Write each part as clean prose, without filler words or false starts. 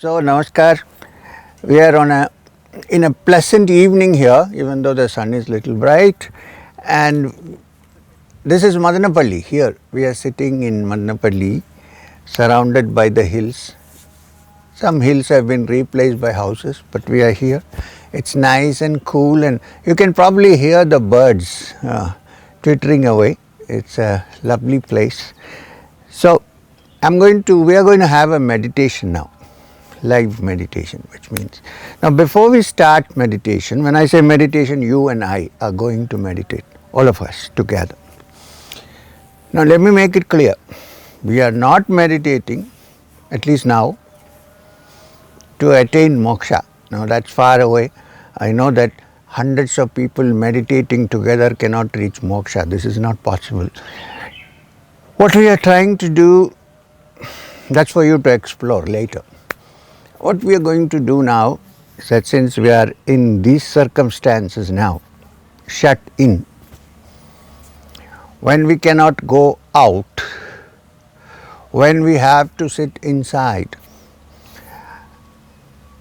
So namaskar, we are in a pleasant evening here, even though the sun is little bright, and this is Madanapalli. Here we are sitting in Madanapalli, surrounded by the hills. Some hills have been replaced by houses, but we are here. It's nice and cool, and you can probably hear the birds twittering away. It's a lovely place. So we are going to have a meditation now. Live meditation, which means, now before we start meditation, when I say meditation, you and I are going to meditate, all of us together. Now let me make it clear, we are not meditating, at least now, to attain moksha. Now that's far away. I know that hundreds of people meditating together cannot reach moksha. This is not possible. What we are trying to do, that's for you to explore later. What we are going to do now is that since we are in these circumstances now, shut in, when we cannot go out, when we have to sit inside,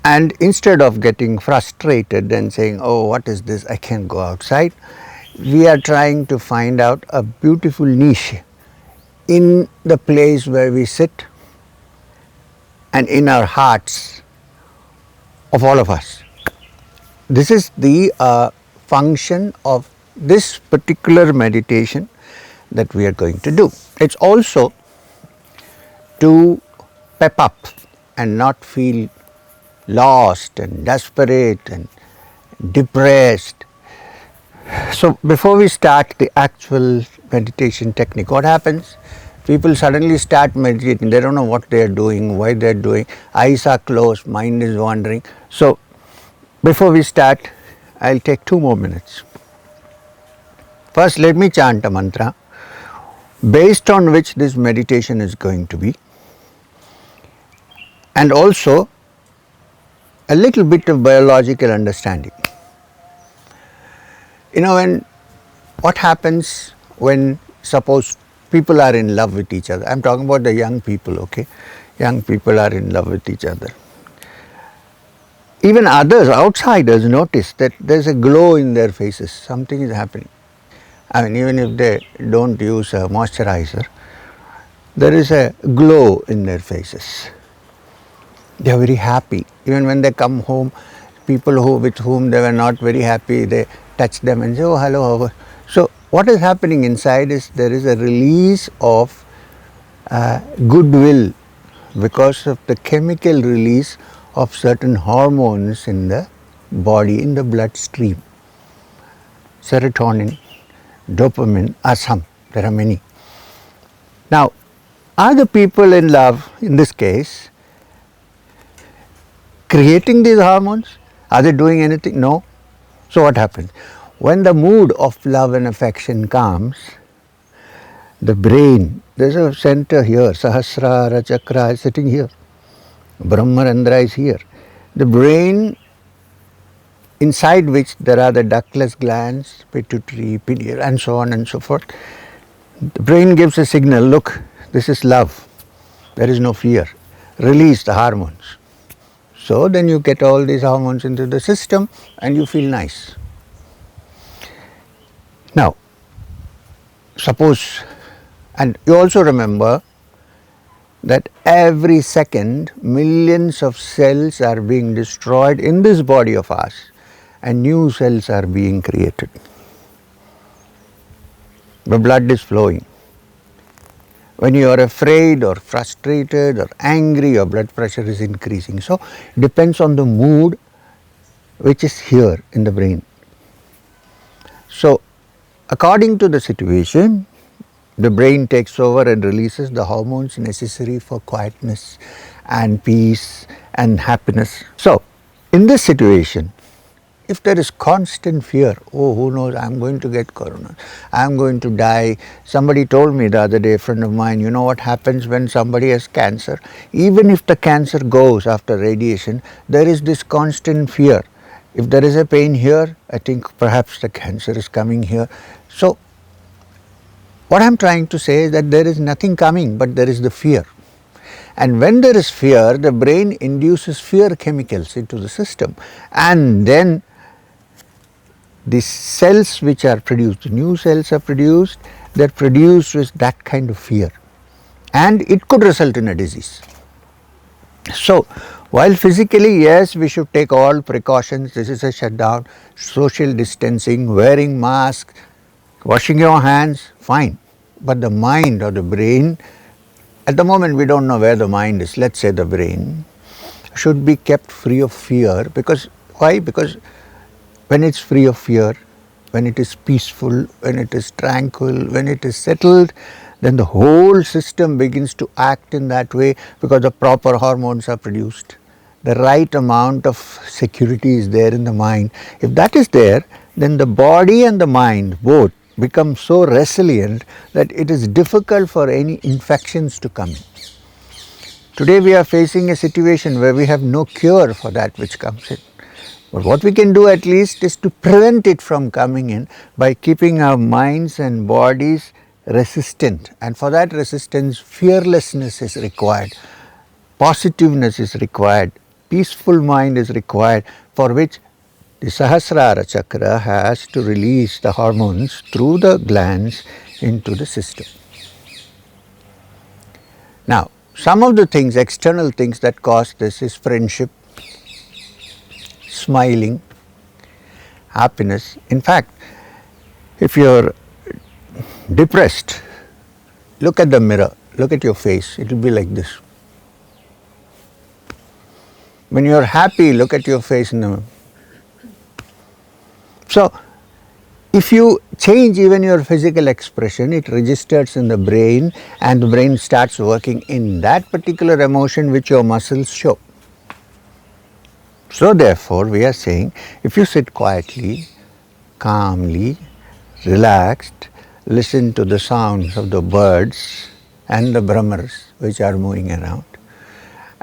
and instead of getting frustrated and saying, oh, what is this, I can't go outside, we are trying to find out a beautiful niche in the place where we sit and in our hearts of all of us. This is the function of this particular meditation that we are going to do. It's also to pep up and not feel lost and desperate and depressed. So before we start the actual meditation technique, what happens? People suddenly start meditating, they don't know what they are doing, why they are doing, eyes are closed, mind is wandering. So before we start, I'll take 2 more minutes. First, let me chant a mantra based on which this meditation is going to be, and also a little bit of biological understanding. You know, what happens when, suppose, people are in love with each other. I'm talking about the young people, okay? Young people are in love with each other. Even others, outsiders, notice that there's a glow in their faces. Something is happening. I mean, even if they don't use a moisturizer, there is a glow in their faces. They are very happy. Even when they come home, people with whom they were not very happy, they touch them and say, oh, hello, how. So what is happening inside is there is a release of goodwill because of the chemical release of certain hormones in the body, in the bloodstream. Serotonin, dopamine, some, there are many. Now, are the people in love, in this case, creating these hormones? Are they doing anything? No. So what happens? When the mood of love and affection comes, the brain, there's a center here, Sahasrara Chakra is sitting here, Brahmarandra is here. The brain, inside which there are the ductless glands, pituitary, pineal, and so on and so forth. The brain gives a signal, look, this is love, there is no fear, release the hormones. So then you get all these hormones into the system and you feel nice. Now, suppose, and you also remember that every second millions of cells are being destroyed in this body of ours and new cells are being created. The blood is flowing. When you are afraid or frustrated or angry, your blood pressure is increasing. So it depends on the mood which is here in the brain. So according to the situation, the brain takes over and releases the hormones necessary for quietness and peace and happiness. So in this situation, if there is constant fear, oh, who knows, I'm going to get corona, I'm going to die. Somebody told me the other day, a friend of mine, you know what happens when somebody has cancer? Even if the cancer goes after radiation, there is this constant fear. If there is a pain here, I think perhaps the cancer is coming here. So what I'm trying to say is that there is nothing coming, but there is the fear. And when there is fear, the brain induces fear chemicals into the system, and then the cells which are produced, new cells are produced, they are produced with that kind of fear, and it could result in a disease. So, while physically, yes, we should take all precautions, this is a shutdown, social distancing, wearing masks, washing your hands, fine. But the mind or the brain, at the moment we don't know where the mind is, let's say the brain, should be kept free of fear. Because, why? Because when it's free of fear, when it is peaceful, when it is tranquil, when it is settled, then the whole system begins to act in that way, because the proper hormones are produced. The right amount of security is there in the mind. If that is there, then the body and the mind both become so resilient that it is difficult for any infections to come in. Today we are facing a situation where we have no cure for that which comes in. But what we can do at least is to prevent it from coming in by keeping our minds and bodies resistant, and for that resistance fearlessness is required, positiveness is required, peaceful mind is required, for which the Sahasrara chakra has to release the hormones through the glands into the system. Now, some of the things, external things that cause this is friendship, smiling, happiness. In fact, if you're depressed, look at the mirror, look at your face, it will be like this. When you're happy, look at your face in the mirror. So, if you change even your physical expression, it registers in the brain, and the brain starts working in that particular emotion which your muscles show. So therefore, we are saying, if you sit quietly, calmly, relaxed, listen to the sounds of the birds and the Brahmaras which are moving around,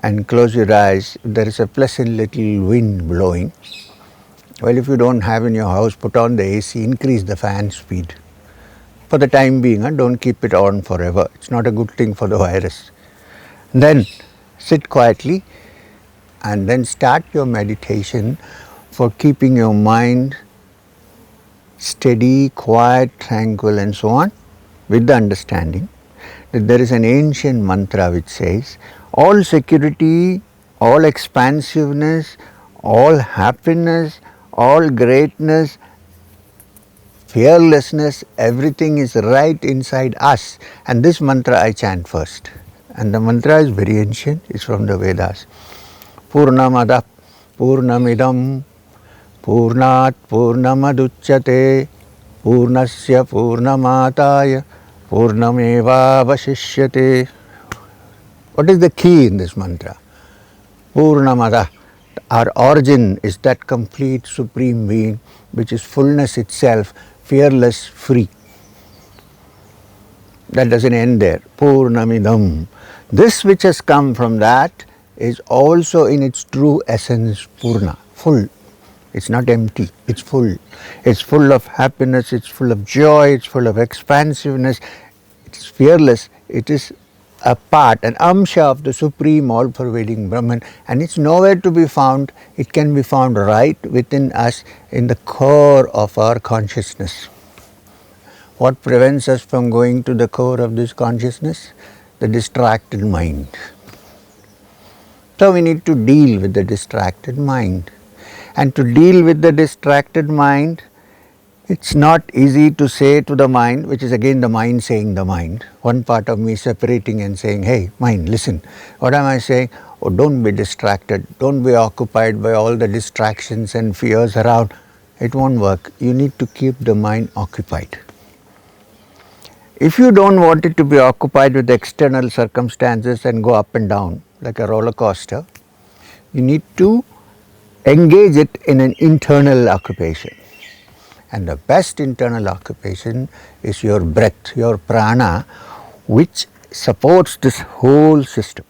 and close your eyes, there is a pleasant little wind blowing. Well, if you don't have in your house, put on the AC, increase the fan speed. For the time being, don't keep it on forever. It's not a good thing for the virus. Then sit quietly and then start your meditation for keeping your mind steady, quiet, tranquil and so on, with the understanding that there is an ancient mantra which says, all security, all expansiveness, all happiness, all greatness, fearlessness, everything is right inside us. And this mantra I chant first. And the mantra is very ancient, it's from the Vedas. Purnamada Purnamidam Purnat Purnamaduchyate Purnasya Purnamataya Purnameva Vashishyate. What is the key in this mantra? Purnamada. Our origin is that complete supreme being which is fullness itself, fearless, free. That doesn't end there. Purnamidam. This which has come from that is also in its true essence Purna, full. It's not empty, it's full. It's full of happiness, it's full of joy, it's full of expansiveness, it's fearless, it is a part, an amsha of the supreme all-pervading Brahman, and it's nowhere to be found. It can be found right within us in the core of our consciousness. What prevents us from going to the core of this consciousness? The distracted mind. So we need to deal with the distracted mind. And to deal with the distracted mind, it's not easy to say to the mind, which is again the mind saying the mind. One part of me separating and saying, hey mind, listen, what am I saying? Oh, don't be distracted, don't be occupied by all the distractions and fears around. It won't work. You need to keep the mind occupied. If you don't want it to be occupied with external circumstances and go up and down like a roller coaster, you need to engage it in an internal occupation. And the best internal occupation is your breath, your prana, which supports this whole system.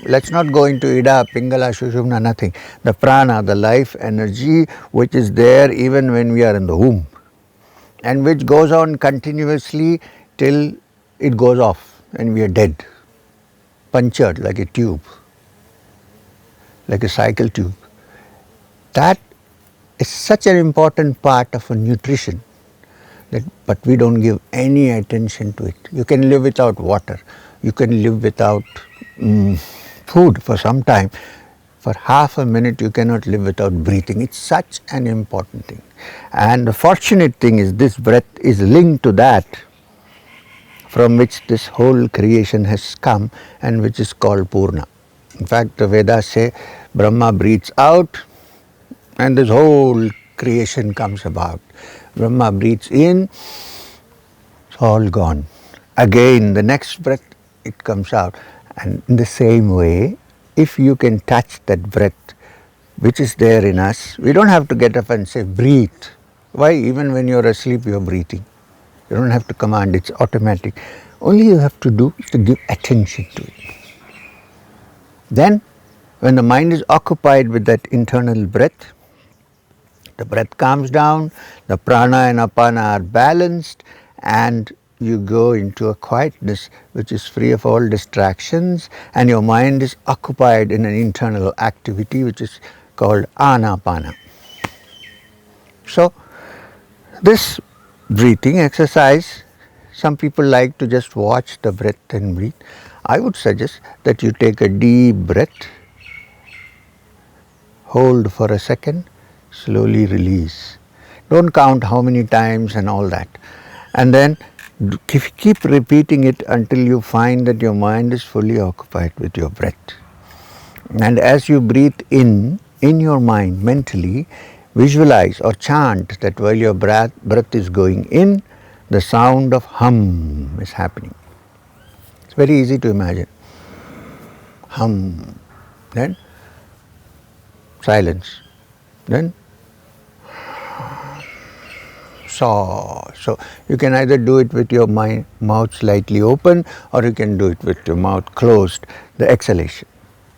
Let's not go into Ida, Pingala, Shushumna, nothing. The prana, the life energy which is there even when we are in the womb, and which goes on continuously till it goes off and we are dead. punctured like a tube, like a cycle tube. That is such an important part of a nutrition, but we don't give any attention to it. You can live without water, you can live without food for some time. For half a minute you cannot live without breathing. It's such an important thing. And the fortunate thing is this breath is linked to that from which this whole creation has come and which is called Purna. In fact, the Vedas say Brahma breathes out and this whole creation comes about. Brahma breathes in, it's all gone. Again, the next breath, it comes out. And in the same way, if you can touch that breath which is there in us, we don't have to get up and say, breathe. Why? Even when you're asleep, you're breathing. You don't have to command, it's automatic. Only you have to do is to give attention to it. Then, when the mind is occupied with that internal breath, the breath calms down, the prana and apana are balanced, and you go into a quietness which is free of all distractions, and your mind is occupied in an internal activity which is called anapana. So, this breathing exercise, some people like to just watch the breath and breathe. I would suggest that you take a deep breath, hold for a second, slowly release. Don't count how many times and all that. And then keep repeating it until you find that your mind is fully occupied with your breath. And as you breathe in your mind mentally, visualize or chant that while your breath is going in, the sound of hum is happening. It's very easy to imagine. Hum. Then silence. Then saw. So you can either do it with your mouth slightly open, or you can do it with your mouth closed, the exhalation.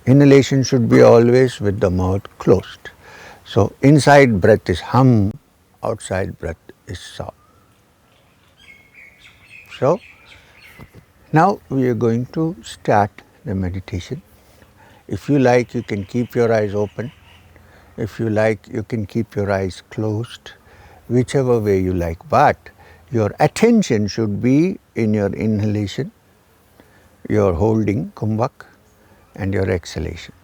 Inhalation should be always with the mouth closed. So inside breath is hum, outside breath is saw. So now we are going to start the meditation. If you like, you can keep your eyes open. If you like, you can keep your eyes closed, whichever way you like. But your attention should be in your inhalation, your holding, kumbhak, and your exhalation.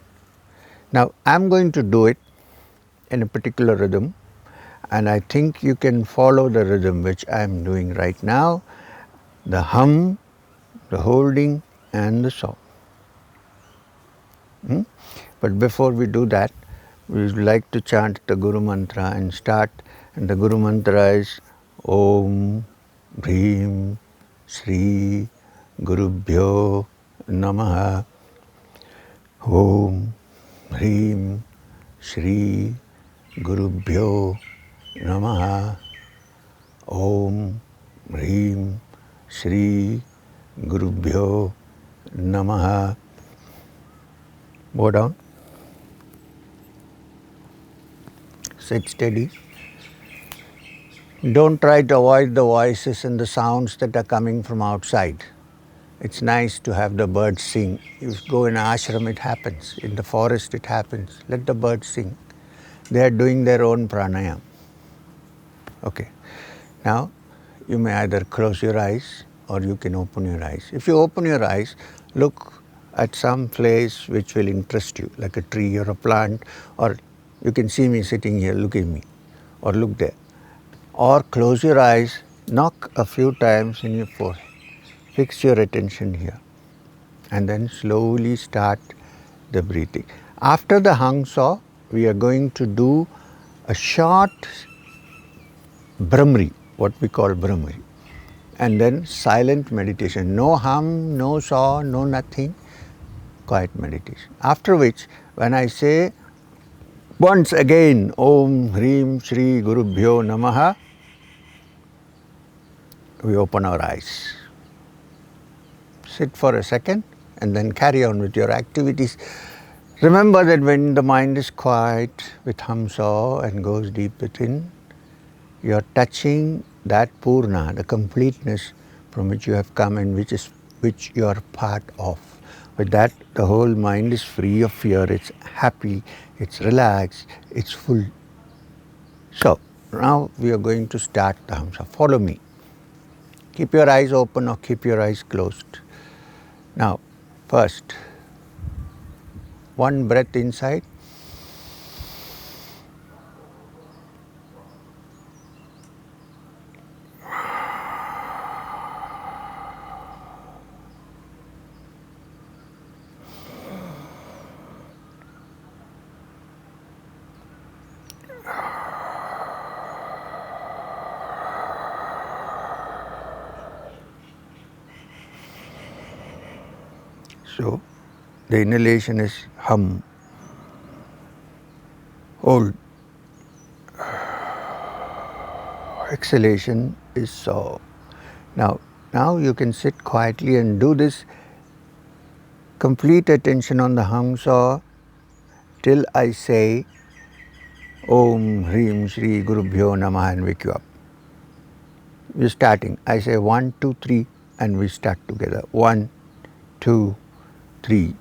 Now, I'm going to do it in a particular rhythm, and I think you can follow the rhythm which I'm doing right now, the hum, the holding, and the saw. But before we do that, we would like to chant the Guru Mantra and start. And the Guru Mantra is Om Bhrim Shri Gurubhyo Namaha. Om Bhrim Shri Gurubhyo Namaha. Om Bhrim Shri Gurubhyo Namaha. Go down. Sit steady. Don't try to avoid the voices and the sounds that are coming from outside. It's nice to have the birds sing. You go in an ashram, it happens. In the forest, it happens. Let the birds sing. They are doing their own pranayam. Okay. Now, you may either close your eyes or you can open your eyes. If you open your eyes, look at some place which will interest you, like a tree or a plant, or you can see me sitting here, look at me, or look there. Or close your eyes, knock a few times in your forehead, fix your attention here, and then slowly start the breathing. After the hum saw, we are going to do a short Brahari, what we call Brahari, and then silent meditation. No hum, no saw, no nothing, quiet meditation. After which, when I say once again, Om Hrim Shri Gurubhyo Namaha, we open our eyes. Sit for a second and then carry on with your activities. Remember that when the mind is quiet with hum saw and goes deep within, you are touching that Purna, the completeness from which you have come and which is which you are part of. With that, the whole mind is free of fear, it's happy, it's relaxed, it's full. So, now we are going to start the Hamsa. Follow me. Keep your eyes open or keep your eyes closed. Now, first, one breath inside. So, the inhalation is hum, hold. Exhalation is so. Now you can sit quietly and do this complete attention on the hum saw till I say Om Hrim Shri Gurubhyo Namah and wake you up. We're starting. I say 1, 2, 3 and we start together. 1, 2, 3.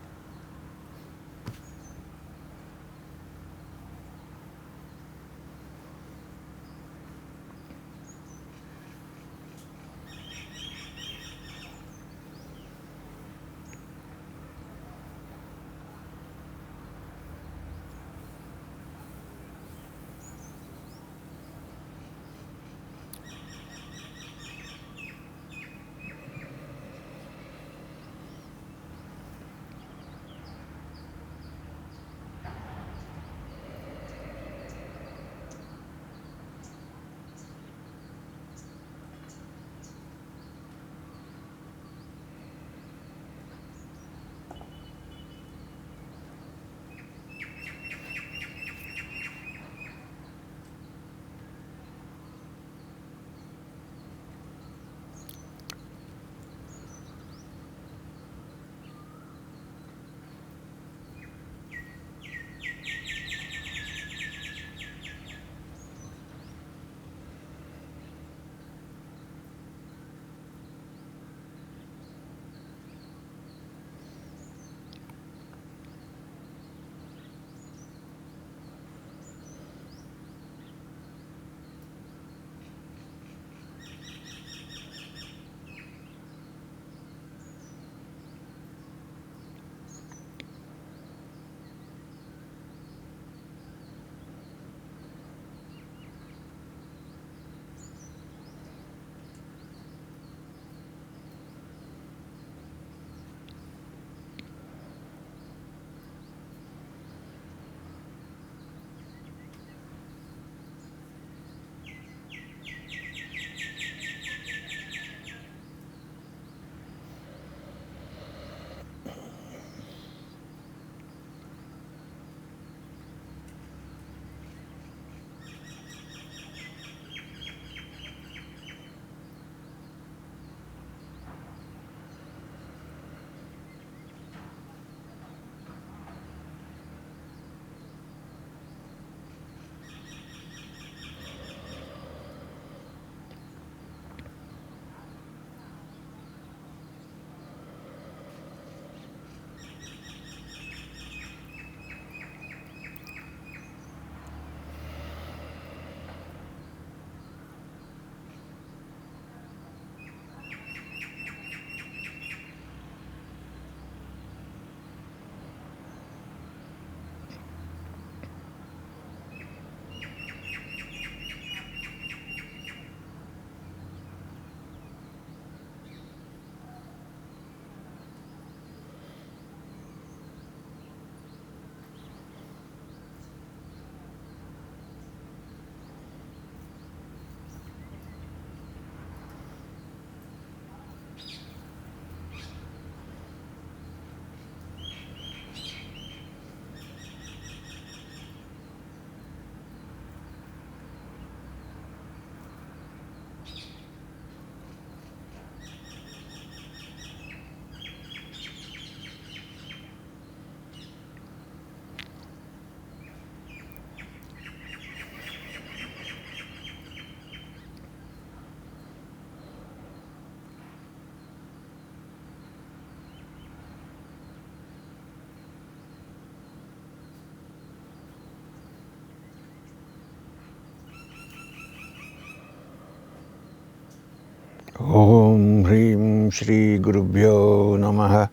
Om Hrim Shri Gurubhyo Namaha.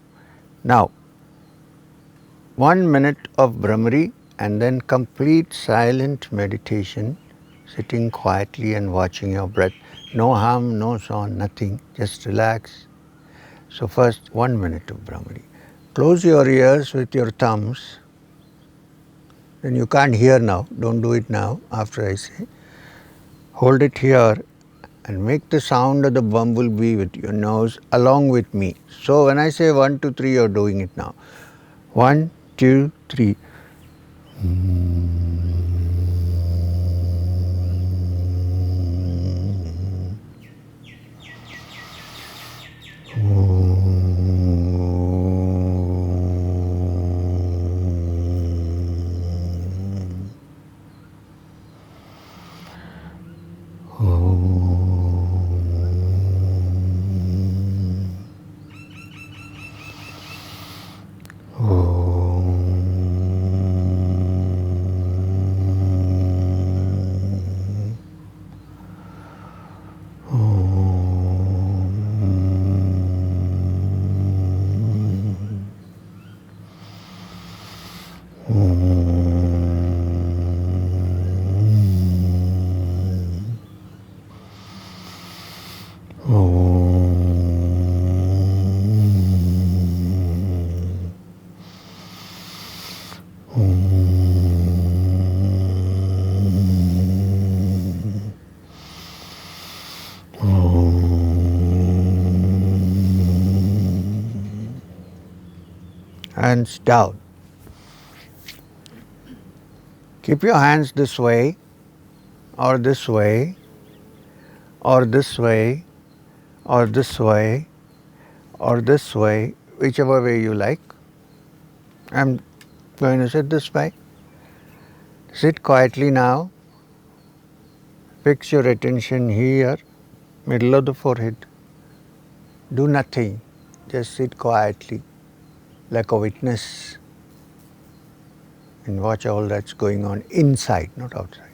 Now, 1 minute of Brahmari and then complete silent meditation, sitting quietly and watching your breath. No hum, no sound, nothing. Just relax. So first 1 minute of Brahmari. Close your ears with your thumbs. Then you can't hear now. Don't do it now after I say. Hold it here and make the sound of the bumblebee with your nose along with me. So when I say 1, 2, 3, you're doing it now. 1, 2, 3. Hands down. Keep your hands this way, or this way, or this way, or this way, or this way, whichever way you like. I'm going to sit this way. Sit quietly now. Fix your attention here, middle of the forehead. Do nothing. Just sit quietly like a witness and watch all that's going on inside, not outside.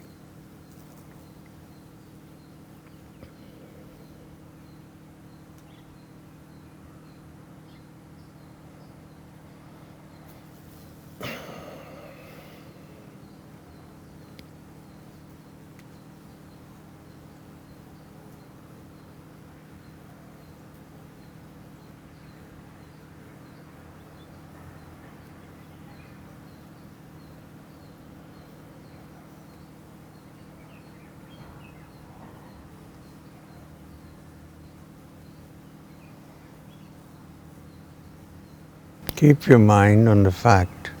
Keep your mind on the fact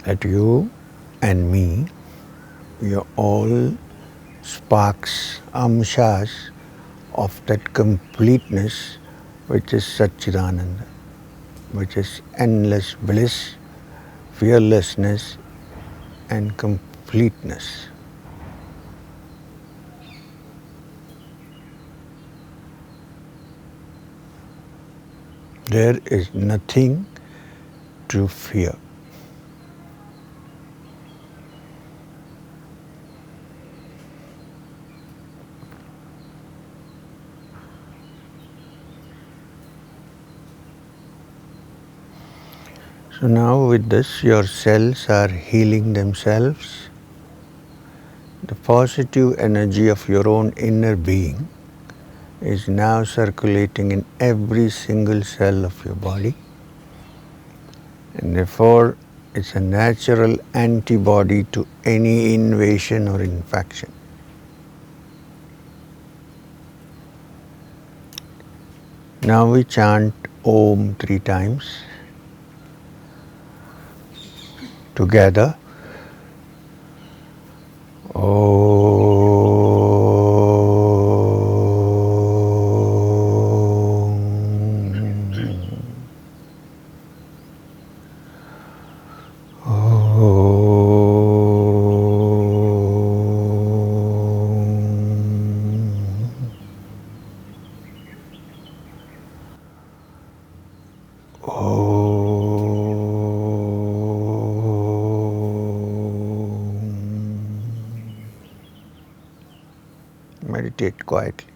that you and me, we are all sparks, amshas of that completeness which is Satchidananda, which is endless bliss, fearlessness and completeness. There is nothing to fear. So now with this, your cells are healing themselves. The positive energy of your own inner being is now circulating in every single cell of your body, and therefore it's a natural antibody to any invasion or infection. Now we chant Om 3 times together. Meditate quietly.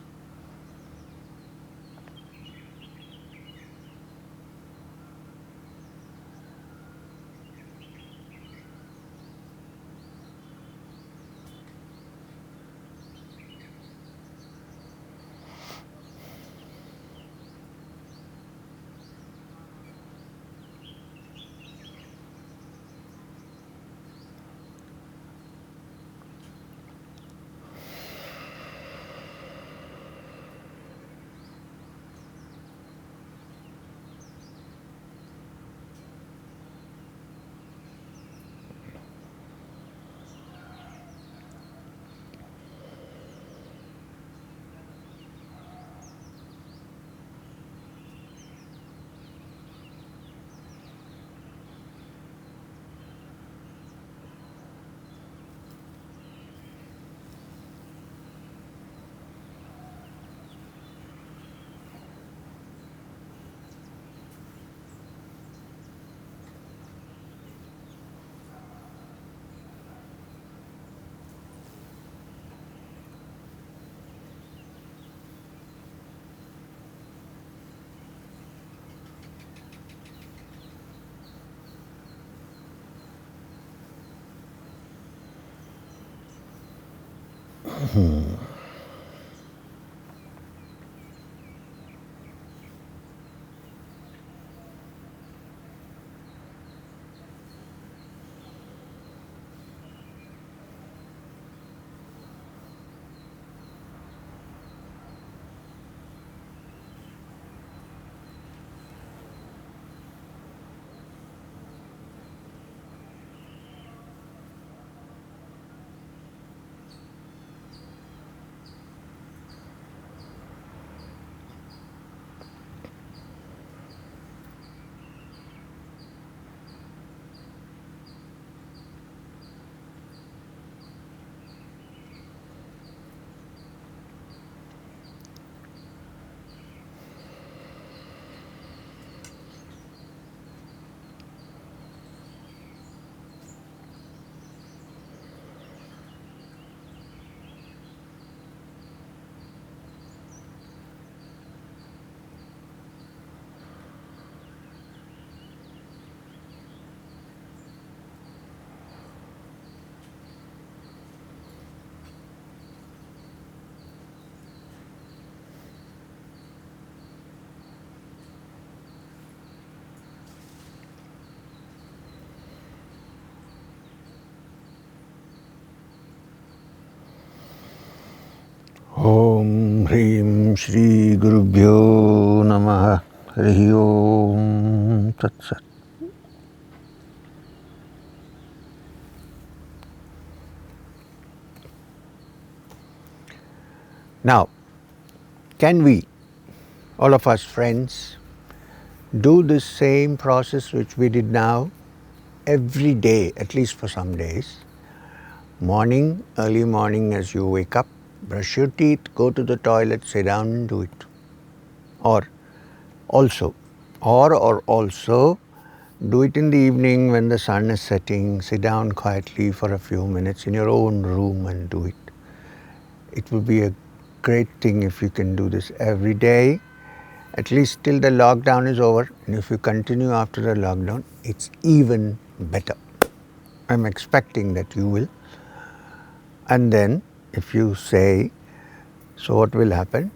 Om Hrim Shri Gurubhyo Namaha Hri Om Tat Sat. Now, can we, all of us friends, do this same process which we did now every day, at least for some days? Morning, early morning as you wake up, brush your teeth, go to the toilet, sit down and do it. Or also do it in the evening when the sun is setting, sit down quietly for a few minutes in your own room and do it. It will be a great thing if you can do this every day, at least till the lockdown is over. And if you continue after the lockdown, it's even better. I'm expecting that you will. And then if you say, so what will happen?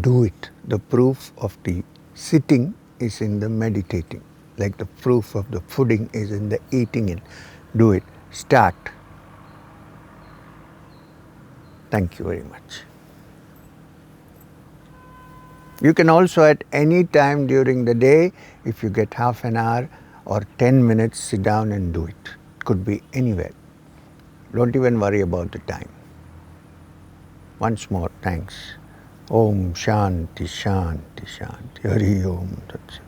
Do it. The proof of the sitting is in the meditating, like the proof of the fooding is in the eating it. Do it. Start. Thank you very much. You can also at any time during the day, if you get half an hour or 10 minutes, sit down and do it. It could be anywhere. Don't even worry about the time. Once more, thanks. Om Shanti Shanti Shanti. Hari Om Tat Sat.